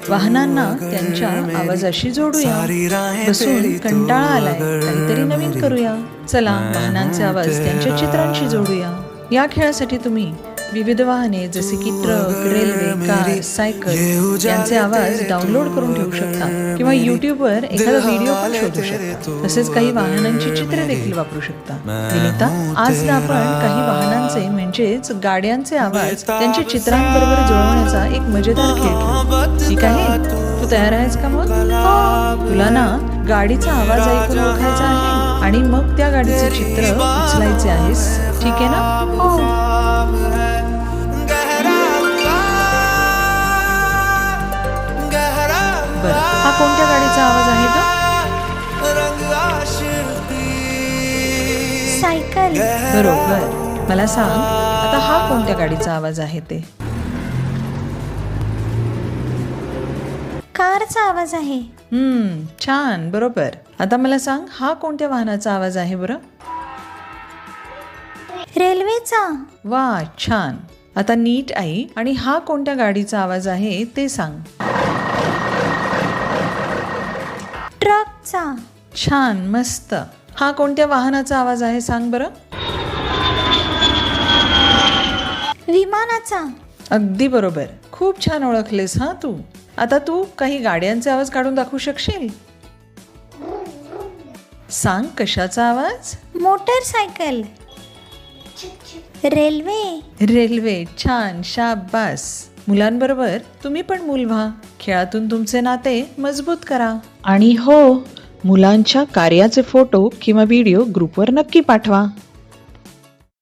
वाहनांना त्यांच्या आवाजाशी जोडूया. बसून कंटाळा आलाय, काहीतरी नवीन करूया. चला वाहनांचे आवाज त्यांच्या चित्रांशी जोडूया. या खेळासाठी तुम्ही विविध वाहने जसे की ट्रक, रेल्वे, कार, सायकल यांचे आवाज डाउनलोड करून ठेवू शकता किंवा YouTubeवर एखादा व्हिडिओ पण शोधू शकता. तसेच काही वाहनांची चित्रे देखील वापरू शकता. विनीता, आज आपण काही वाहनांचे म्हणजेच गाड्यांचे आवाज त्यांच्या चित्रांबरोबर जुळवण्याचा एक मजेदार खेळ खेळू. ठीक आहे, तू तयार आहेस का? मग तुला ना गाडीचा आवाज ऐकून ओळखायचा आहे आणि मग त्या गाडीचे चित्र उचलायचे आहेस. ठीक आहे ना? हो. बरं, हा कोणत्या गाडीचा आवाज आहे का? सायकल. बरोबर. मला सांग, आता हा कोणत्या गाडीचा आवाज आहे ते? कारचा आवाज आहे. छान, बरोबर. आता मला सांग, हा कोणत्या वाहनाचा आवाज आहे बरं? रेल्वेचा. वा, छान. आता नीट आई, आणि हा कोणत्या गाडीचा आवाज आहे ते सांग. ट्रकचा. छान, मस्त. हा कोणत्या वाहनाचा आवाज आहे सांग बरं? विमानाचा. अगदी बरोबर. खूप छान ओळखलेस हा तू. आता तू काही गाड्यांचे आवाज काढून दाखवू शकशील? सांग, कशाचा आवाज? मोटरसायकल. रेल्वे. रेल्वे. छान, शाबास. मुलांबरोबर तुम्ही पण मूल व्हा. खेळातून तुमचे नाते मजबूत करा. आणि हो, मुलांच्या कार्याचे फोटो किंवा व्हिडिओ ग्रुपवर नक्की पाठवा.